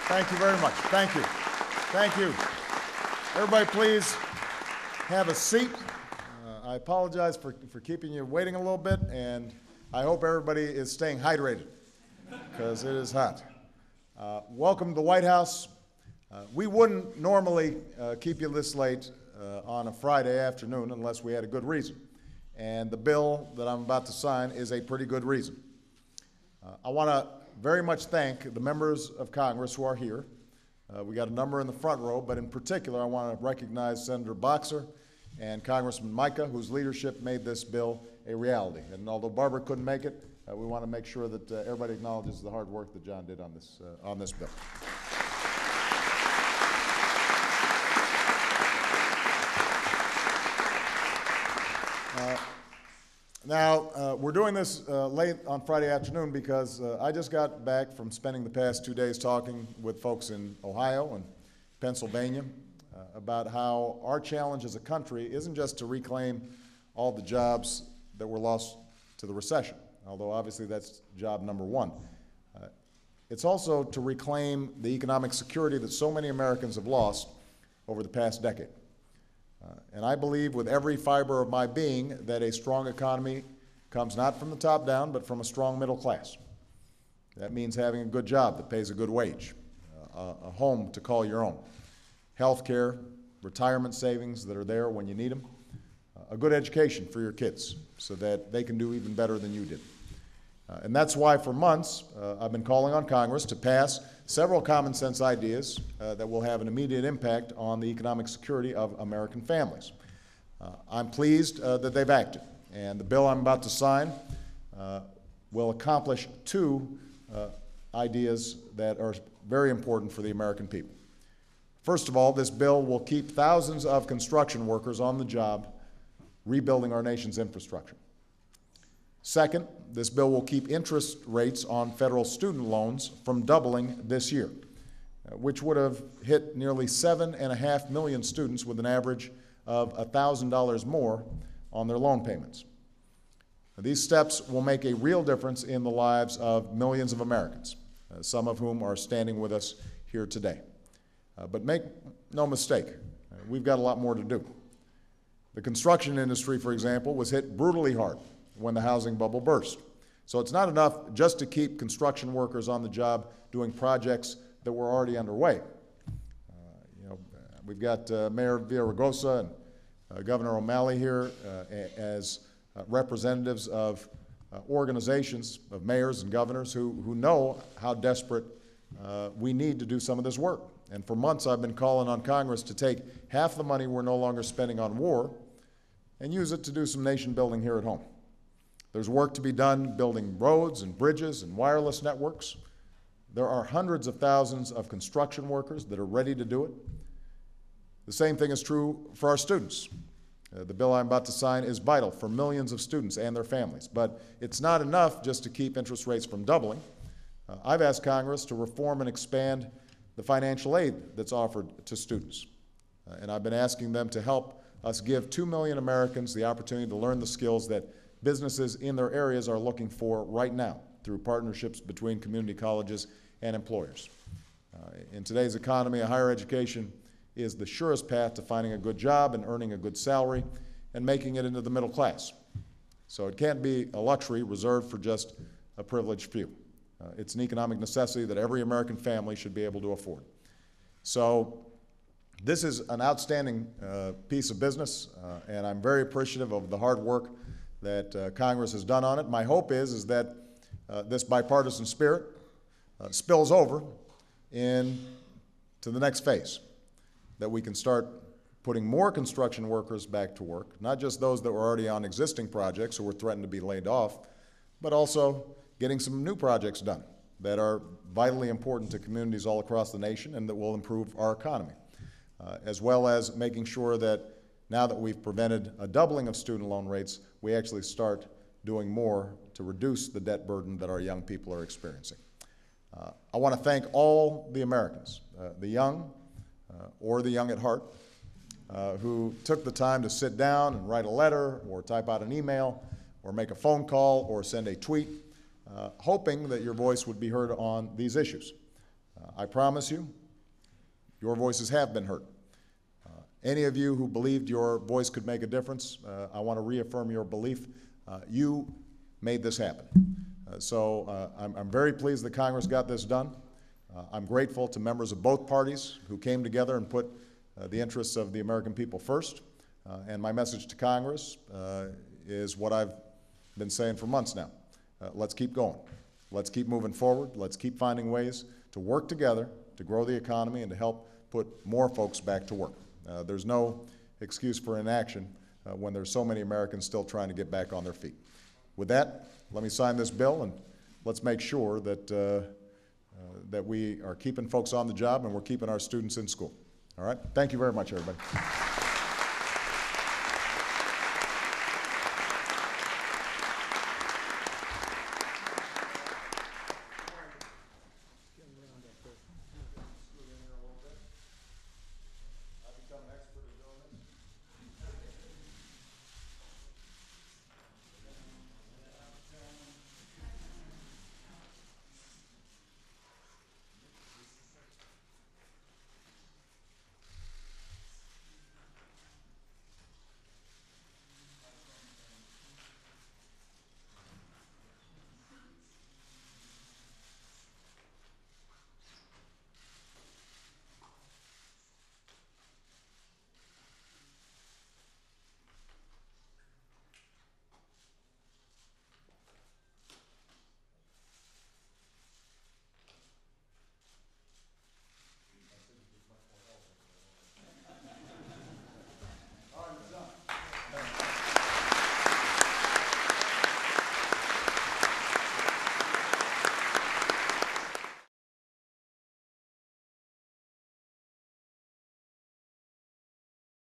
Thank you very much. Thank you. Thank you. Everybody, please have a seat. I apologize for keeping you waiting a little bit, and I hope everybody is staying hydrated because it is hot. Welcome to the White House. We wouldn't normally keep you this late on a Friday afternoon unless we had a good reason. And the bill that I'm about to sign is a pretty good reason. I want to very much thank the members of Congress who are here. We got a number in the front row, but in particular, I want to recognize Senator Boxer and Congressman Mica, whose leadership made this bill a reality. And although Barbara couldn't make it, we want to make sure that everybody acknowledges the hard work that John did on this bill. Now, we're doing this late on Friday afternoon because I just got back from spending the past 2 days talking with folks in Ohio and Pennsylvania about how our challenge as a country isn't just to reclaim all the jobs that were lost to the recession, although obviously that's job number one. It's also to reclaim the economic security that so many Americans have lost over the past decade. And I believe with every fiber of my being that a strong economy comes not from the top down, but from a strong middle class. That means having a good job that pays a good wage, a home to call your own, health care, retirement savings that are there when you need them, a good education for your kids so that they can do even better than you did. And that's why for months I've been calling on Congress to pass several common sense ideas that will have an immediate impact on the economic security of American families. I'm pleased that they've acted, and the bill I'm about to sign will accomplish two ideas that are very important for the American people. First of all, this bill will keep thousands of construction workers on the job rebuilding our nation's infrastructure. Second, this bill will keep interest rates on federal student loans from doubling this year, which would have hit nearly 7.5 million students with an average of $1,000 more on their loan payments. Now, these steps will make a real difference in the lives of millions of Americans, some of whom are standing with us here today. But make no mistake, we've got a lot more to do. The construction industry, for example, was hit brutally hard when the housing bubble burst. So it's not enough just to keep construction workers on the job doing projects that were already underway. We've got Mayor Villaraigosa and Governor O'Malley here as representatives of organizations of mayors and governors who know how desperate we need to do some of this work. And for months I've been calling on Congress to take half the money we're no longer spending on war and use it to do some nation building here at home. There's work to be done building roads and bridges and wireless networks. There are hundreds of thousands of construction workers that are ready to do it. The same thing is true for our students. The bill I'm about to sign is vital for millions of students and their families, but it's not enough just to keep interest rates from doubling. I've asked Congress to reform and expand the financial aid that's offered to students, and I've been asking them to help us give 2 million Americans the opportunity to learn the skills that businesses in their areas are looking for right now through partnerships between community colleges and employers. In today's economy, a higher education is the surest path to finding a good job and earning a good salary and making it into the middle class. So it can't be a luxury reserved for just a privileged few. It's an economic necessity that every American family should be able to afford. So this is an outstanding piece of business, and I'm very appreciative of the hard work that Congress has done on it. My hope is that this bipartisan spirit spills over into the next phase, that we can start putting more construction workers back to work, not just those that were already on existing projects who were threatened to be laid off, but also getting some new projects done that are vitally important to communities all across the nation and that will improve our economy, as well as making sure that now that we've prevented a doubling of student loan rates, we actually start doing more to reduce the debt burden that our young people are experiencing. I want to thank all the Americans, the young or the young at heart, who took the time to sit down and write a letter or type out an email or make a phone call or send a tweet, hoping that your voice would be heard on these issues. I promise you, your voices have been heard. Any of you who believed your voice could make a difference, I want to reaffirm your belief. You made this happen. I'm very pleased that Congress got this done. I'm grateful to members of both parties who came together and put the interests of the American people first. And my message to Congress is what I've been saying for months now. Let's keep going. Let's keep moving forward. Let's keep finding ways to work together to grow the economy and to help put more folks back to work. There's no excuse for inaction when there's so many Americans still trying to get back on their feet. With that, let me sign this bill, and let's make sure that, that we are keeping folks on the job and we're keeping our students in school. All right? Thank you very much, everybody.